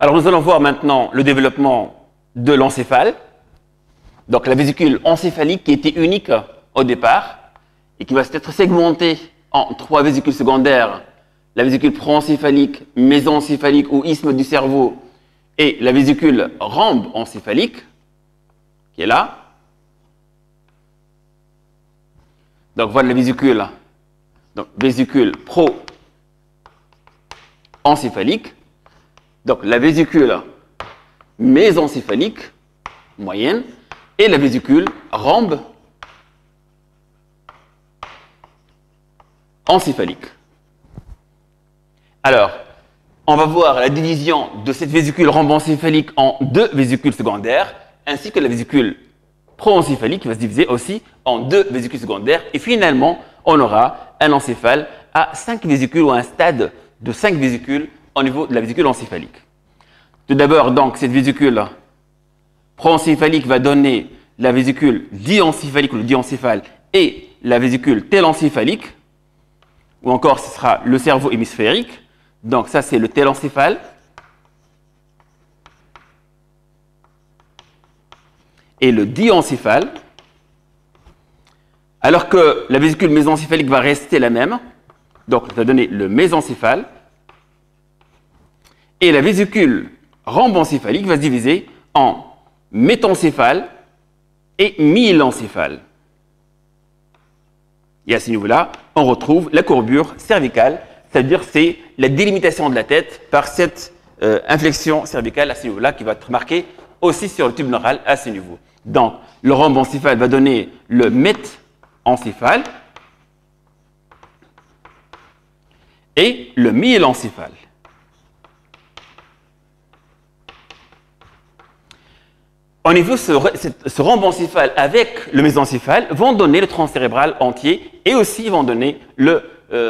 Alors nous allons voir maintenant le développement de l'encéphale. Donc la vésicule encéphalique qui était unique au départ et qui va être segmentée en 3 vésicules secondaires. La vésicule proencéphalique, mésencéphalique ou isthme du cerveau et la vésicule rhombe encéphalique qui est là. Donc voilà la vésicule. Donc vésicule proencéphalique. Donc la vésicule mésencéphalique moyenne et la vésicule rhombe encéphalique. Alors, on va voir la division de cette vésicule rhombencéphalique en 2 vésicules secondaires, ainsi que la vésicule proencéphalique qui va se diviser aussi en 2 vésicules secondaires. Et finalement, on aura un encéphale à 5 vésicules ou un stade de 5 vésicules au niveau de la vésicule encéphalique. Tout d'abord, donc, cette vésicule proencéphalique va donner la vésicule diencéphalique ou le diencéphale et la vésicule télencéphalique, ou encore ce sera le cerveau hémisphérique. Donc ça c'est le télencéphale. Et le diencéphale. Alors que la vésicule mésencéphalique va rester la même. Donc ça va donner le mésencéphale. Et la vésicule rhombencéphalique va se diviser en métencéphale et myelencéphale. Et à ce niveau-là, on retrouve la courbure cervicale, c'est-à-dire c'est la délimitation de la tête par cette inflexion cervicale à ce niveau-là qui va être marquée aussi sur le tube neural à ce niveau. Donc, le rhombencéphale va donner le métencéphale et le myelencéphale. Au niveau ce rhombencéphale avec le mésencéphale vont donner le tronc cérébral entier et aussi vont donner le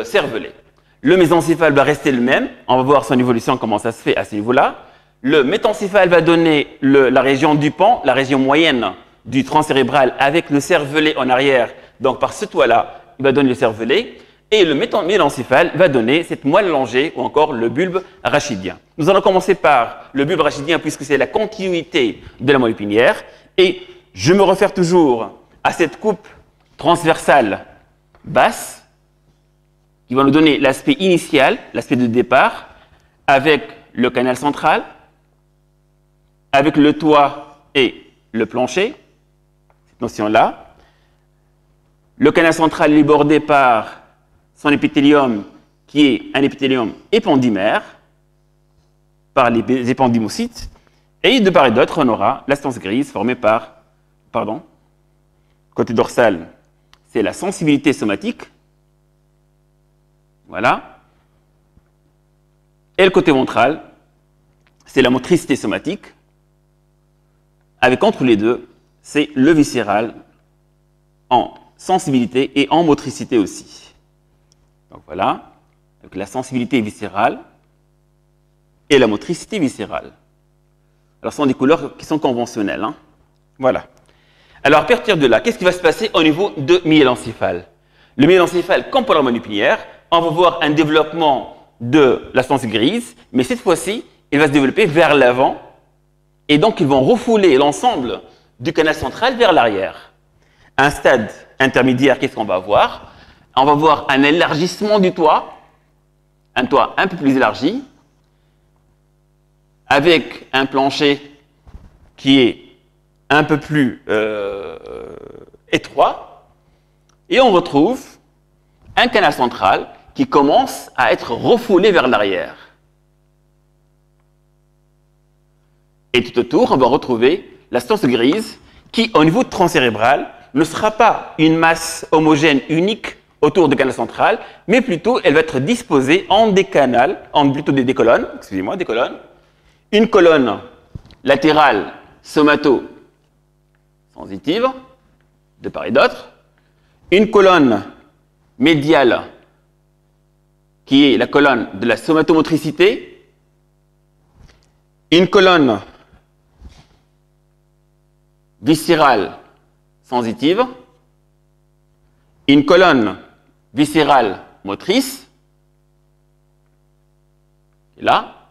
cervelet. Le mésencéphale va rester le même. On va voir son évolution, comment ça se fait à ce niveau-là. Le métencéphale va donner la région du pont, la région moyenne du tronc cérébral avec le cervelet en arrière. Donc par ce toit-là, il va donner le cervelet. Et le myelencéphale va donner cette moelle allongée ou encore le bulbe rachidien. Nous allons commencer par le bulbe rachidien puisque c'est la continuité de la moelle épinière. Et je me réfère toujours à cette coupe transversale basse qui va nous donner l'aspect initial, l'aspect de départ, avec le canal central, avec le toit et le plancher, cette notion-là. Le canal central est bordé par son épithélium qui est un épithélium épendymère par les épendymocytes. Et de part et d'autre, on aura la stance grise formée par, côté dorsal, c'est la sensibilité somatique. Voilà. Et le côté ventral, c'est la motricité somatique. Avec entre les deux, c'est le viscéral en sensibilité et en motricité aussi. Donc voilà, avec la sensibilité viscérale et la motricité viscérale. Alors ce sont des couleurs qui sont conventionnelles. Hein. Voilà. Alors à partir de là, qu'est-ce qui va se passer au niveau de myelencéphale? Le myelencéphale, comme pour la moelle épinière, on va voir un développement de la stance grise, mais cette fois-ci, il va se développer vers l'avant, et donc ils vont refouler l'ensemble du canal central vers l'arrière. Un stade intermédiaire, qu'est-ce qu'on va avoir? On va voir un élargissement du toit, un toit un peu plus élargi, avec un plancher qui est un peu plus étroit, et on retrouve un canal central qui commence à être refoulé vers l'arrière. Et tout autour, on va retrouver la stance grise qui, au niveau transcérébral, ne sera pas une masse homogène unique autour du canal central, mais plutôt elle va être disposée en des colonnes, des colonnes. Une colonne latérale somato-sensitive, de part et d'autre. Une colonne médiale, qui est la colonne de la somatomotricité. Une colonne viscérale sensitive. Une colonne viscérale motrice, là,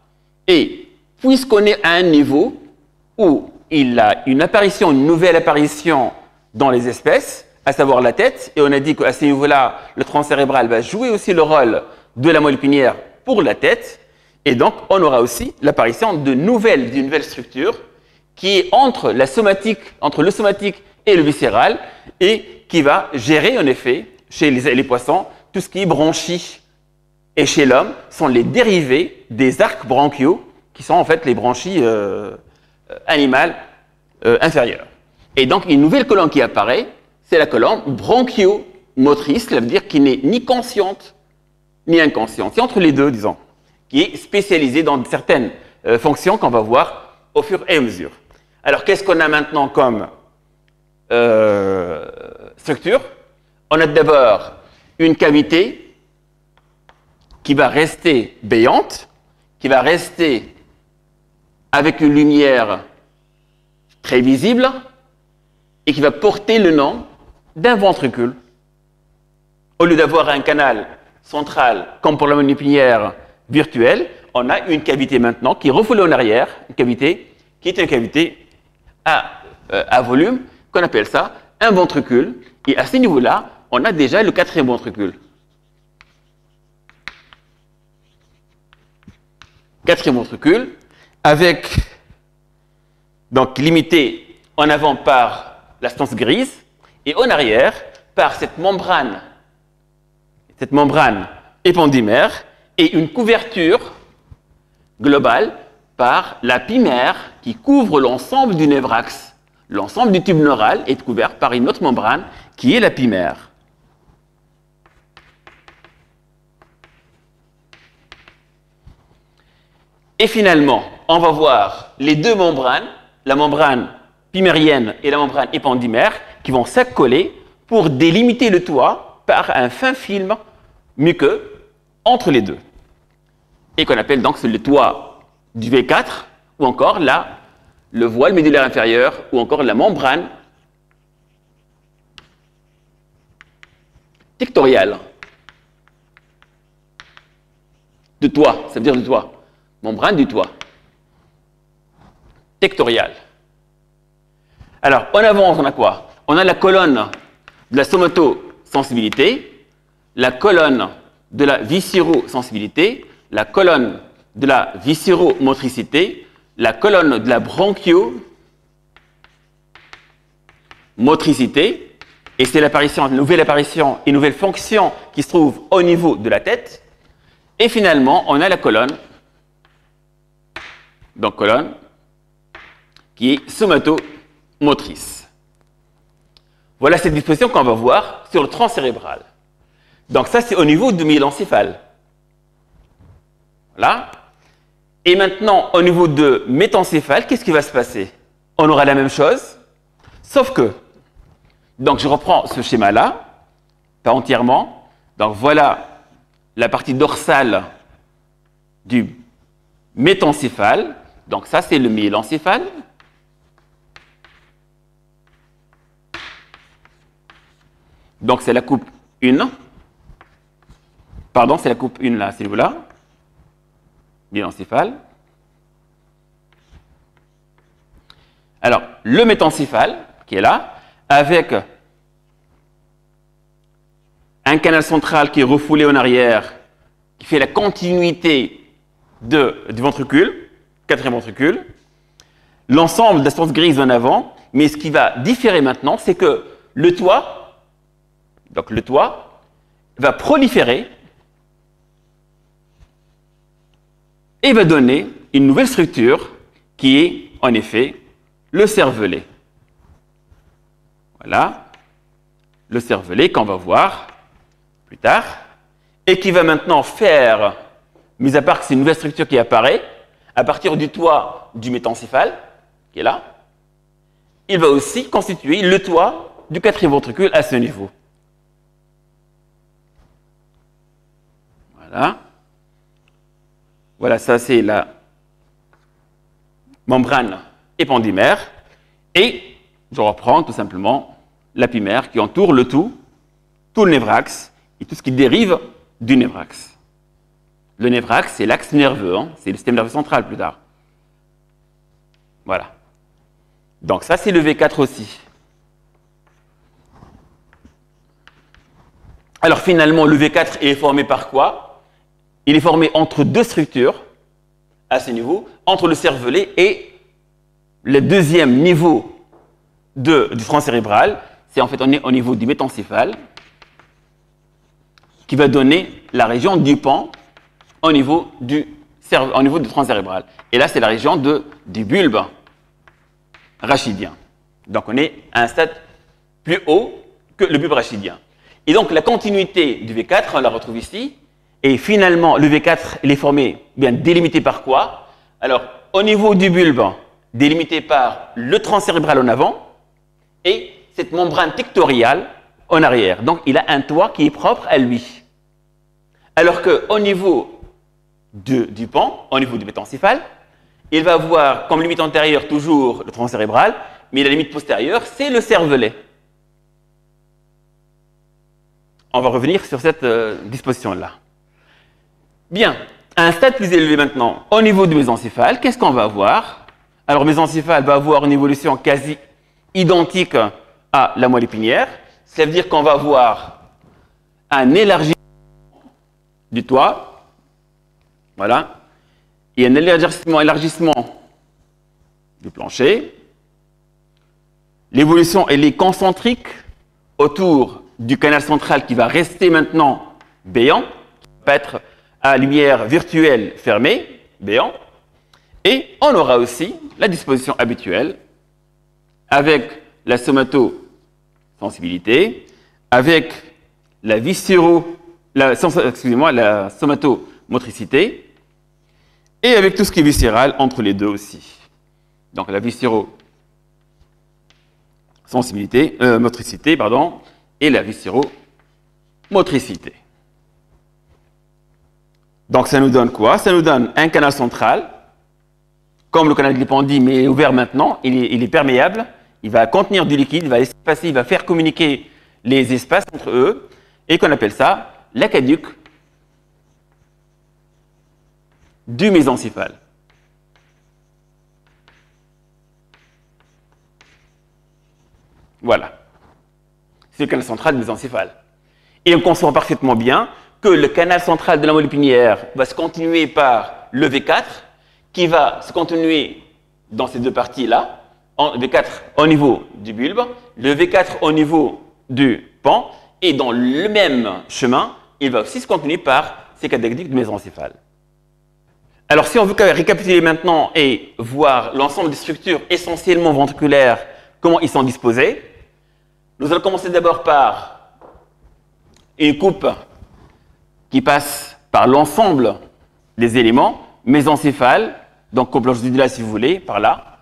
et puisqu'on est à un niveau où il a une nouvelle apparition dans les espèces, à savoir la tête, et on a dit qu'à ce niveau-là, le tronc cérébral va jouer aussi le rôle de la moelle épinière pour la tête, et donc on aura aussi l'apparition d'une nouvelle structure qui est entre le somatique et le viscéral, et qui va gérer en effet, chez les poissons, tout ce qui est branchie. Et chez l'homme, sont les dérivés des arcs branchiaux, qui sont en fait les branchies animales inférieures. Et donc, une nouvelle colonne qui apparaît, c'est la colonne bronchiomotrice, cela veut dire qui n'est ni consciente, ni inconsciente. C'est entre les deux, disons, qui est spécialisée dans certaines fonctions qu'on va voir au fur et à mesure. Alors, qu'est-ce qu'on a maintenant comme structure? On a d'abord une cavité qui va rester béante, qui va rester avec une lumière très visible et qui va porter le nom d'un ventricule. Au lieu d'avoir un canal central, comme pour la moelle épinière virtuelle, on a une cavité maintenant qui est refoulée en arrière, une cavité qui est une cavité à volume, qu'on appelle ça un ventricule. Et à ce niveau-là, on a déjà le quatrième ventricule. Quatrième ventricule, avec, donc limité en avant par la stance grise, et en arrière par cette membrane épendymère, et une couverture globale par la pymère qui couvre l'ensemble du névraxe. L'ensemble du tube neural est couvert par une autre membrane qui est la pymère. Et finalement, on va voir les deux membranes, la membrane pymérienne et la membrane épendymère, qui vont s'accoler pour délimiter le toit par un fin film muqueux entre les deux. Et qu'on appelle donc le toit du V4, ou encore le voile médullaire inférieur, ou encore la membrane tectoriale. De toit, ça veut dire de toit. Membrane du toit. Tectoriale. Alors, en avance, on a quoi? On a la colonne de la somatosensibilité, la colonne de la viscérosensibilité, la colonne de la viscéromotricité, la colonne de la bronchiomotricité, et c'est l'apparition, une nouvelle apparition, une nouvelle fonction qui se trouve au niveau de la tête. Et finalement, on a la colonne, donc colonne, qui est somatomotrice. Voilà cette disposition qu'on va voir sur le tronc cérébral. Donc ça, c'est au niveau du myélencéphale. Voilà. Et maintenant, au niveau de métencéphale, qu'est-ce qui va se passer? On aura la même chose, sauf que, donc je reprends ce schéma-là, pas entièrement. Donc voilà la partie dorsale du métencéphale. Donc ça, c'est le myélencéphale. Donc c'est la coupe 1. Pardon, c'est la coupe 1 là, celui-là. Myélencéphale. Alors, le métencéphale, qui est là, avec un canal central qui est refoulé en arrière, qui fait la continuité du ventricule, quatrième ventricule, l'ensemble de la stance grise en avant, mais ce qui va différer maintenant, c'est que le toit, donc le toit, va proliférer et va donner une nouvelle structure qui est en effet le cervelet. Voilà, le cervelet qu'on va voir plus tard et qui va maintenant faire, mis à part que c'est une nouvelle structure qui apparaît, à partir du toit du métencéphale, qui est là, il va aussi constituer le toit du quatrième ventricule à ce niveau. Voilà. Voilà, ça c'est la membrane épendymère. Et je reprends tout simplement la pymère qui entoure le tout le névraxe et tout ce qui dérive du névraxe. Le névraxe, c'est l'axe nerveux, hein, c'est le système nerveux central plus tard. Voilà. Donc ça, c'est le V4 aussi. Alors finalement, le V4 est formé par quoi? Il est formé entre deux structures à ce niveau, entre le cervelet et le deuxième niveau du tronc cérébral. C'est en fait, on est au niveau du mésencéphale qui va donner la région du pan au niveau du tronc cérébral. Et là, c'est la région du bulbe rachidien. Donc, on est à un stade plus haut que le bulbe rachidien. Et donc, la continuité du V4, on la retrouve ici. Et finalement, le V4, il est formé, bien délimité par quoi? Alors, au niveau du bulbe, délimité par le tronc cérébral en avant et cette membrane tectoriale en arrière. Donc, il a un toit qui est propre à lui. Alors qu'au niveau du pan, au niveau du mésencéphale, il va avoir comme limite antérieure toujours le tronc cérébral, mais la limite postérieure, c'est le cervelet. On va revenir sur cette disposition-là. Bien, à un stade plus élevé maintenant, au niveau du mésencéphale, qu'est-ce qu'on va avoir? Alors, le mésencéphale va avoir une évolution quasi identique à la moelle épinière. Ça veut dire qu'on va avoir un élargissement du toit, voilà, et un élargissement du plancher. L'évolution, elle est concentrique autour du canal central qui va rester maintenant béant, qui va être à lumière virtuelle fermée, béant. Et on aura aussi la disposition habituelle avec la somatosensibilité, avec la somatomotricité et avec tout ce qui est viscéral entre les deux aussi. Donc la motricité, et la viscéromotricité. Donc ça nous donne quoi? Ça nous donne un canal central, comme le canal de l'épendyle, mais ouvert maintenant, il est perméable, il va contenir du liquide, il va espacer, il va faire communiquer les espaces entre eux, et qu'on appelle ça l'aqueduc du mésencéphale. Voilà. C'est le canal central du mésencéphale. Et on conçoit parfaitement bien que le canal central de la moelle épinière va se continuer par le V4, qui va se continuer dans ces deux parties-là, V4 au niveau du bulbe, le V4 au niveau du pan, et dans le même chemin, il va aussi se continuer par ces aqueducs du mésencéphale. Alors, si on veut récapituler maintenant et voir l'ensemble des structures essentiellement ventriculaires, comment ils sont disposés, nous allons commencer d'abord par une coupe qui passe par l'ensemble des éléments, mésencéphale, donc coupe longitudinale si vous voulez, par là,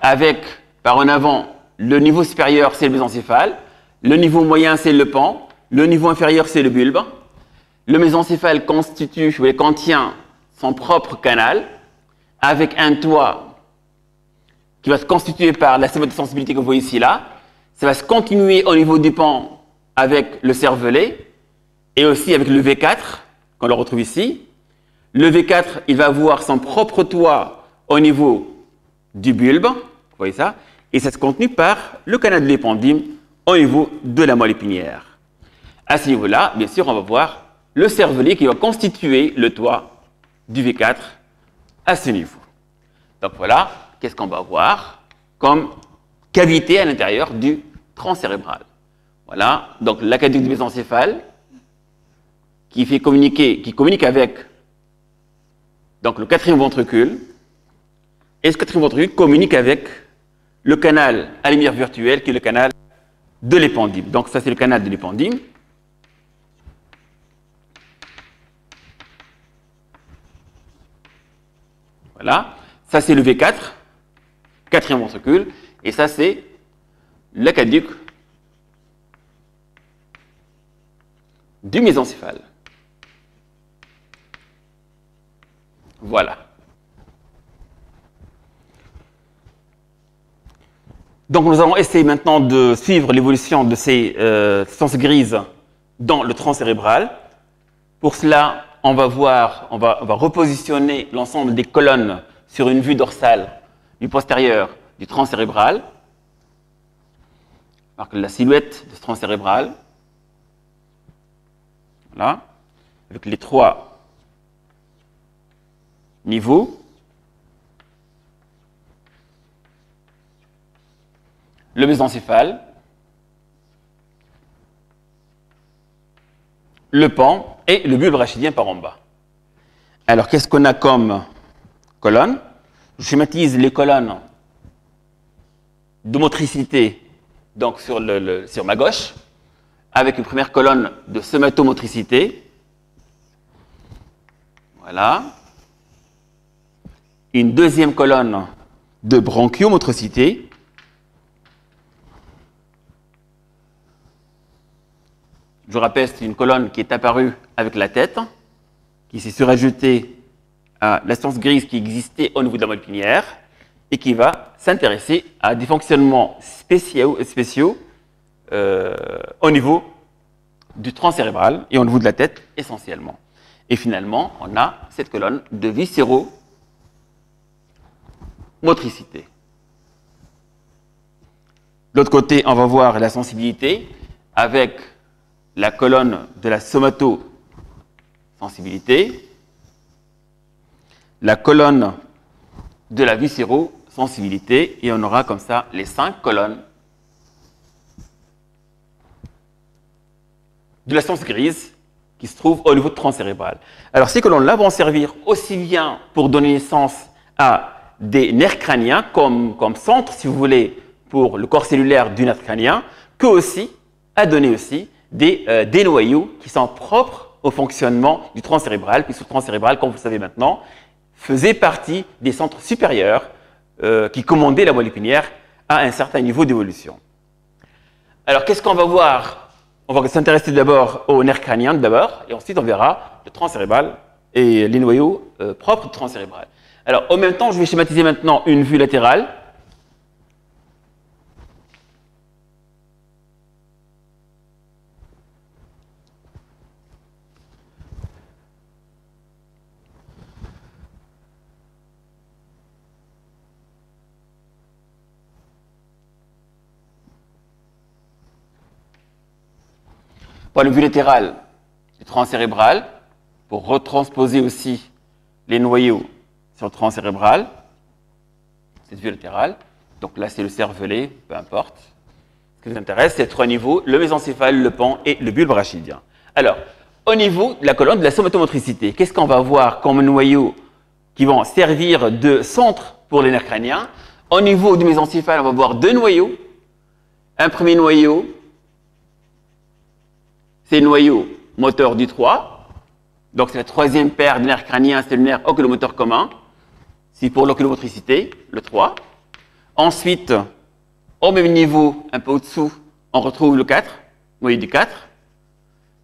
avec par en avant le niveau supérieur, c'est le mésencéphale, le niveau moyen, c'est le pan, le niveau inférieur, c'est le bulbe. Le mésencéphale contient son propre canal, avec un toit qui va se constituer par la somatosensibilité que vous voyez ici là. Ça va se continuer au niveau du pan avec le cervelet et aussi avec le V4, qu'on le retrouve ici. Le V4, il va avoir son propre toit au niveau du bulbe, vous voyez ça, et ça se continue par le canal de l'épendyle au niveau de la moelle épinière. À ce niveau-là, bien sûr, on va voir le cervelet qui va constituer le toit du V4 à ce niveau. Donc voilà, qu'est-ce qu'on va voir comme cavité à l'intérieur du tronc cérébral. Voilà, donc l'aqueduc du mésencéphale qui communique avec donc, le quatrième ventricule, et ce quatrième ventricule communique avec le canal à lumière virtuelle qui est le canal de l'épendyle. Donc ça c'est le canal de l'épendyle. Voilà, ça c'est le V4, quatrième ventricule, et ça c'est l'aqueduc du mésencéphale. Voilà. Donc nous allons essayer maintenant de suivre l'évolution de ces substances grises dans le tronc cérébral. Pour cela, on va repositionner l'ensemble des colonnes sur une vue dorsale du postérieur du tronc cérébral. Marque la silhouette de ce tronc cérébral. Voilà. Avec les 3 niveaux. Le mésencéphale. Le pan et le bulbe rachidien par en bas. Alors, qu'est-ce qu'on a comme colonne? Je schématise les colonnes de motricité donc sur ma gauche, avec une première colonne de somatomotricité. Voilà. Une deuxième colonne de bronchiomotricité. Je vous rappelle, c'est une colonne qui est apparue avec la tête, qui s'est surajoutée à la substance grise qui existait au niveau de la moelle épinière et qui va s'intéresser à des fonctionnements spéciaux au niveau du tronc cérébral et au niveau de la tête essentiellement. Et finalement, on a cette colonne de viscéromotricité. De l'autre côté, on va voir la sensibilité avec la colonne de la somatosensibilité, la colonne de la viscérosensibilité, et on aura comme ça les 5 colonnes de la substance grise qui se trouve au niveau du tronc cérébral. Alors ces colonnes-là vont servir aussi bien pour donner naissance à des nerfs crâniens comme centre, si vous voulez, pour le corps cellulaire du nerf crânien, que aussi à donner aussi des noyaux qui sont propres au fonctionnement du tronc cérébral, puisque le tronc cérébral, comme vous le savez maintenant, faisait partie des centres supérieurs qui commandaient la moelle épinière à un certain niveau d'évolution. Alors, qu'est-ce qu'on va voir? On va s'intéresser d'abord aux nerfs crâniens d'abord, et ensuite on verra le tronc cérébral et les noyaux propres du tronc cérébral. Alors, en même temps, je vais schématiser maintenant une vue latérale. Point de vue latéral du tronc cérébral, pour retransposer aussi les noyaux sur le tronc cérébral, cette vue latérale. Donc là, c'est le cervelet, peu importe. Ce qui nous intéresse, c'est 3 niveaux, le mésencéphale, le pan et le bulbe rachidien. Alors, au niveau de la colonne de la somatomotricité, qu'est-ce qu'on va voir comme noyaux qui vont servir de centre pour les nerfs crâniens? Au niveau du mésencéphale, on va voir 2 noyaux. Un premier noyau, c'est le noyau moteur du 3. Donc, c'est la 3e paire de nerfs crâniens, c'est le nerf oculomoteur commun. C'est pour l'oculomotricité, le 3. Ensuite, au même niveau, un peu au-dessous, on retrouve le 4, noyau du 4.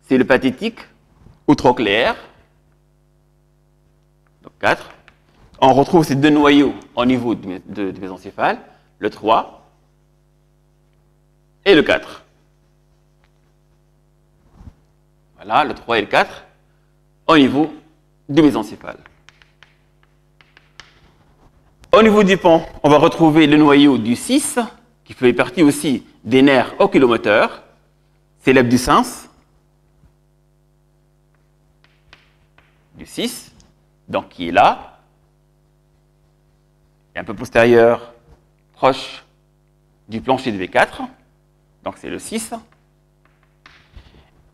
C'est le pathétique ou trochléaire. Donc, 4. On retrouve ces 2 noyaux au niveau du mésencéphale, le 3 et le 4. Voilà, le 3 et le 4, au niveau du mésencéphale. Au niveau du pan, on va retrouver le noyau du 6, qui fait partie aussi des nerfs oculomoteurs. C'est l'abducens du 6, donc qui est là, et un peu postérieur, proche du plancher de V4, donc c'est le 6.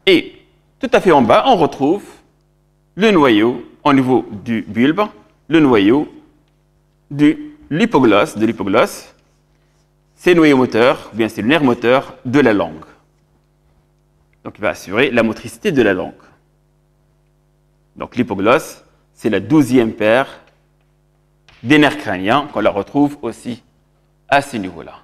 Et tout à fait en bas, on retrouve le noyau au niveau du bulbe, le noyau de l'hypoglosse, c'est le noyau moteur, ou bien c'est le nerf moteur de la langue. Donc il va assurer la motricité de la langue. Donc l'hypoglosse, c'est la 12e paire des nerfs crâniens qu'on la retrouve aussi à ce niveau-là.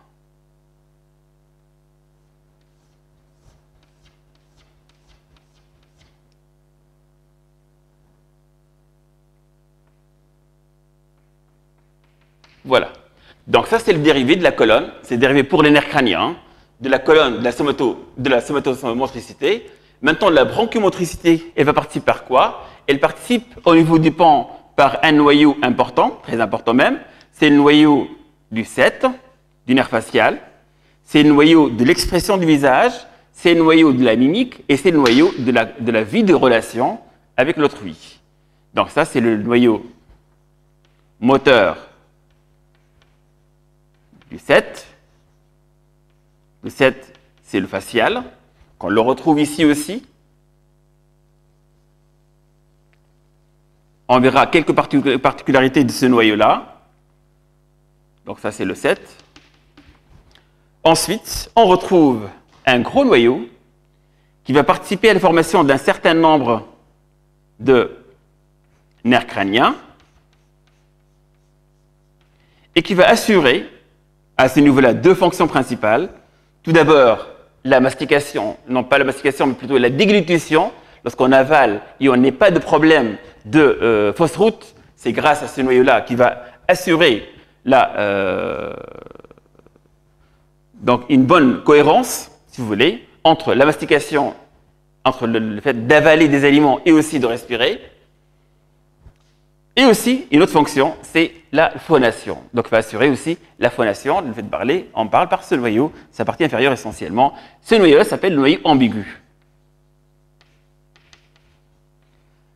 Voilà. Donc ça, c'est le dérivé de la colonne. C'est le dérivé pour les nerfs crâniens, de la colonne de la somatomotricité. Maintenant, la bronchiomotricité, elle va participer par quoi? Elle participe au niveau du pan par un noyau important, très important même. C'est le noyau du 7, du nerf facial, c'est le noyau de l'expression du visage, c'est le noyau de la mimique et c'est le noyau de la vie de relation avec l'autrui. Donc ça, c'est le noyau moteur du 7. Le 7, c'est le facial, qu'on le retrouve ici aussi. On verra quelques particularités de ce noyau-là. Donc ça, c'est le 7. Ensuite, on retrouve un gros noyau qui va participer à la formation d'un certain nombre de nerfs crâniens et qui va assurer à ce niveau-là deux fonctions principales. Tout d'abord, la mastication, non pas la mastication, mais plutôt la déglutition. Lorsqu'on avale et on n'a pas de problème de fausse route, c'est grâce à ce noyau-là qui va assurer donc une bonne cohérence, si vous voulez, entre la mastication, entre le fait d'avaler des aliments et aussi de respirer. Et aussi, une autre fonction, c'est la phonation. Donc, il va assurer aussi la phonation, le fait de parler, on parle par ce noyau, sa partie inférieure essentiellement. Ce noyau-là s'appelle le noyau ambigu.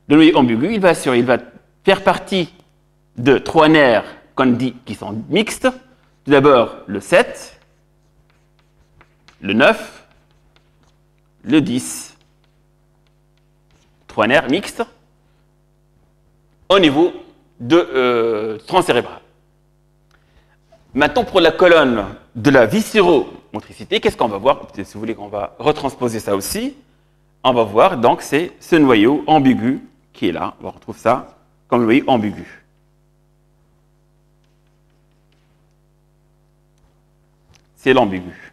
Le noyau ambigu, il va faire partie de trois nerfs qu'on dit qui sont mixtes. Tout d'abord, le 7, le 9, le 10. Trois nerfs mixtes au niveau de tronc cérébral. Maintenant, pour la colonne de la viscéromotricité, qu'est-ce qu'on va voir? Si vous voulez qu'on va retransposer ça aussi, on va voir, donc, c'est ce noyau ambigu qui est là. On retrouve ça comme le noyau ambigu. C'est l'ambigu.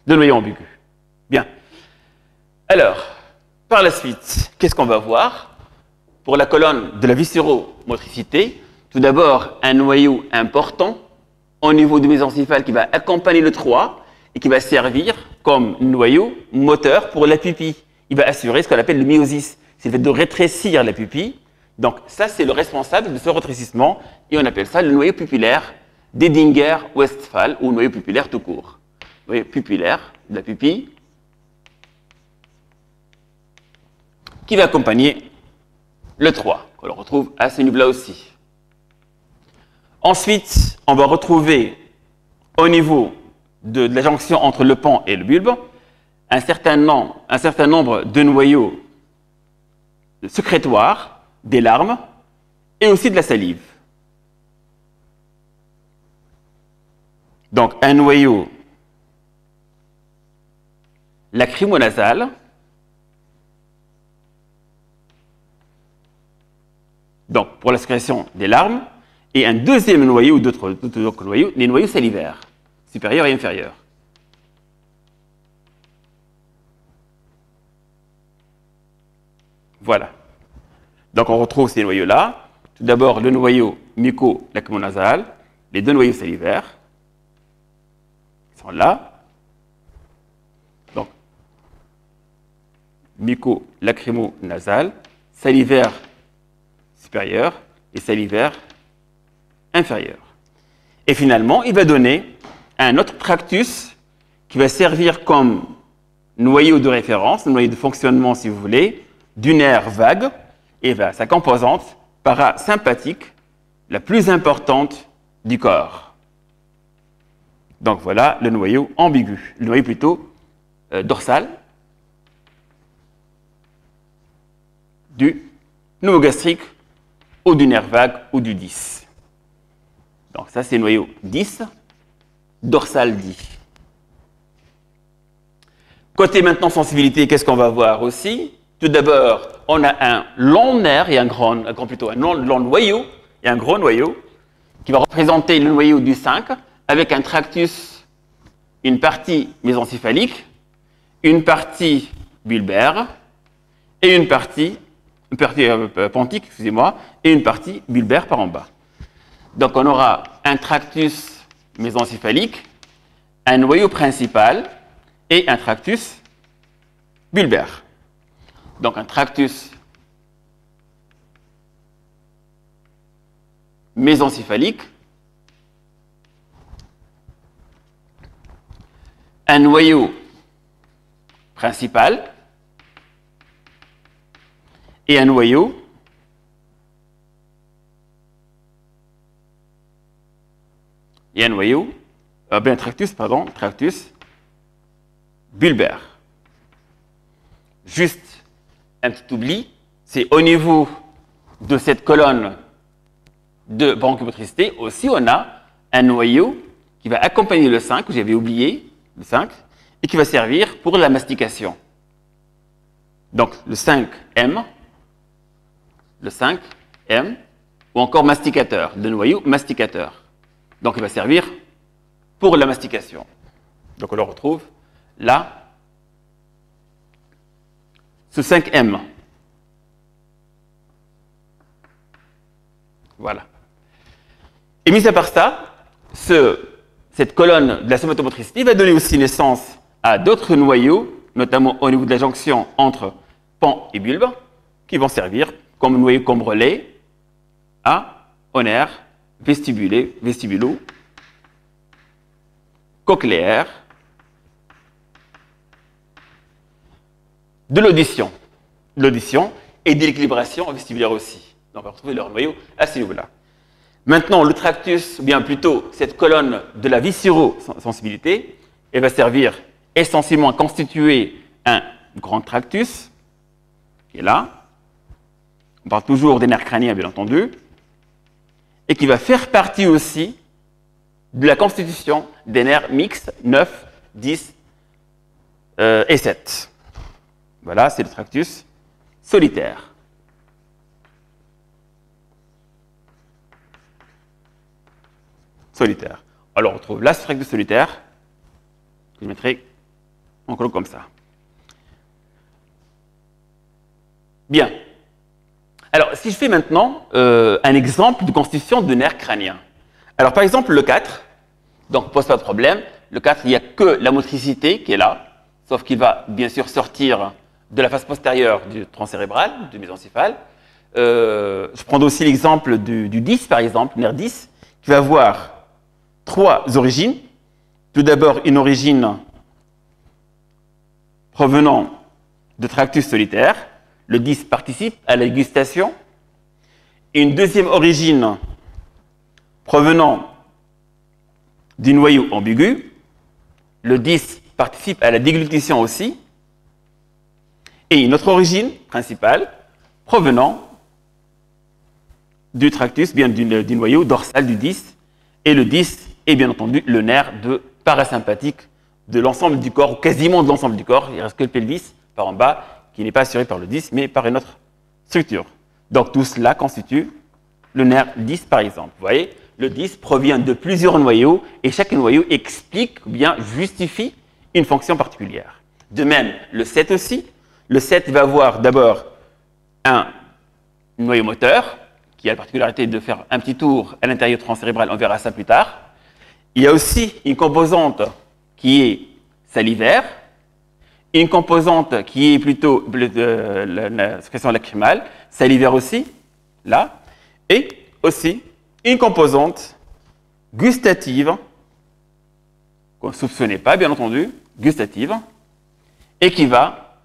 Le noyau ambigu. Bien. Alors, par la suite, qu'est-ce qu'on va voir? Pour la colonne de la viscéromotricité, tout d'abord, un noyau important au niveau du mésencéphale qui va accompagner le 3 et qui va servir comme noyau moteur pour la pupille. Il va assurer ce qu'on appelle le myosis, c'est le fait de rétrécir la pupille. Donc ça, c'est le responsable de ce rétrécissement et on appelle ça le noyau pupillaire d'Edinger-Westphal ou noyau pupillaire tout court. Noyau pupillaire de la pupille qui va accompagner le 3, qu'on le retrouve à ce niveau-là aussi. Ensuite, on va retrouver au niveau de la jonction entre le pan et le bulbe un certain nombre de noyaux sécrétoires, des larmes et aussi de la salive. Donc, un noyau lacrymonasal, donc pour la sécrétion des larmes, et un deuxième noyau, ou d'autres noyaux, les noyaux salivaires, supérieurs et inférieurs. Voilà. Donc on retrouve ces noyaux-là. Tout d'abord le noyau muco-lacrymonasal, les deux noyaux salivaires, qui sont là. Donc, muco-lacrymonasal, salivaire supérieur et salivaire inférieur. Et finalement, il va donner un autre tractus qui va servir comme noyau de référence, noyau de fonctionnement si vous voulez, du nerf vague et sa composante parasympathique la plus importante du corps. Donc voilà le noyau ambigu, le noyau plutôt dorsal du pneumogastrique ou du nerf vague ou du 10. Donc ça c'est le noyau 10, dorsal 10. Côté maintenant sensibilité, qu'est-ce qu'on va voir aussi? Tout d'abord, on a un long nerf et un long noyau et un gros noyau qui va représenter le noyau du 5 avec un tractus, une partie mésencéphalique, une partie bulbaire et une partie pontique, excusez-moi, et une partie bulbaire par en bas. Donc on aura un tractus mésencéphalique, un noyau principal et un tractus bulbaire. Donc un tractus mésencéphalique, un noyau principal et un noyau tractus bulbaire. Juste un petit oubli, c'est au niveau de cette colonne de bronchiomotricité aussi, on a un noyau qui va accompagner le 5, que j'avais oublié, le 5, et qui va servir pour la mastication. Donc le 5M, ou encore masticateur, le noyau masticateur. Donc il va servir pour la mastication. Donc on le retrouve là, ce 5M. Voilà. Et mis à part ça, cette colonne de la somatomotricité va donner aussi naissance à d'autres noyaux, notamment au niveau de la jonction entre pan et bulbe, qui vont servir comme noyau comme relais aux nerfs vestibulo-cochléaires de l'audition et de l'équilibration vestibulaire aussi. Donc on va retrouver leur noyau à ce niveau-là. Maintenant, le tractus, ou bien plutôt cette colonne de la viscérosensibilité, elle va servir essentiellement à constituer un grand tractus, qui est là. On parle toujours des nerfs crâniens, bien entendu, et qui va faire partie aussi de la constitution des nerfs mixtes 9, 10 et 7. Voilà, c'est le tractus solitaire. Alors, on retrouve là ce tractus solitaire, que je mettrai en colonne comme ça. Bien. Alors, si je fais maintenant un exemple de constitution de nerfs crâniens. Alors, par exemple, le 4, donc pose pas de problème. Le 4, il n'y a que la motricité qui est là, sauf qu'il va bien sûr sortir de la face postérieure du tronc cérébral, du mésencéphale. Je prends aussi l'exemple du 10, par exemple, nerf 10, qui va avoir 3 origines. Tout d'abord, une origine provenant de tractus solitaire. Le 10 participe à la dégustation. Et une deuxième origine provenant du noyau ambigu. Le 10 participe à la déglutition aussi. Et une autre origine principale provenant du tractus, bien du noyau dorsal du 10. Et le 10 est bien entendu le nerf parasympathique de l'ensemble du corps, ou quasiment de l'ensemble du corps. Il ne reste que le pelvis par en bas, qui n'est pas assuré par le 10, mais par une autre structure. Donc tout cela constitue le nerf 10 par exemple. Vous voyez, le 10 provient de plusieurs noyaux, et chaque noyau explique ou bien justifie une fonction particulière. De même, le 7 aussi. Le 7 va avoir d'abord un noyau moteur, qui a la particularité de faire un petit tour à l'intérieur du tronc cérébral, on verra ça plus tard. Il y a aussi une composante qui est salivaire, une composante qui est plutôt la sécrétion lacrymale, salivaire aussi, là, et aussi une composante gustative, qu'on ne soupçonnait pas, bien entendu, gustative, et qui va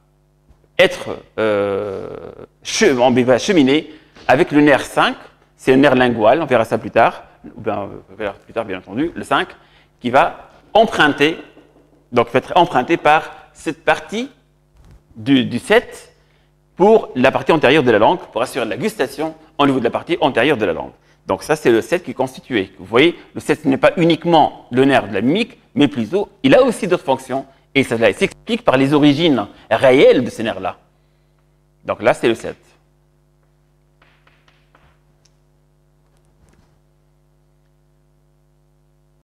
être cheminer avec le nerf 5, c'est un nerf lingual, on verra ça plus tard, ou bien, on verra plus tard bien entendu, le 5, qui va emprunter, donc va être emprunté par cette partie du 7 pour la partie antérieure de la langue, pour assurer la gustation au niveau de la partie antérieure de la langue. Donc ça, c'est le 7 qui est constitué. Vous voyez, le 7 n'est pas uniquement le nerf de la mimique, mais plutôt, il a aussi d'autres fonctions, et ça s'explique par les origines réelles de ces nerfs-là. Donc là, c'est le 7.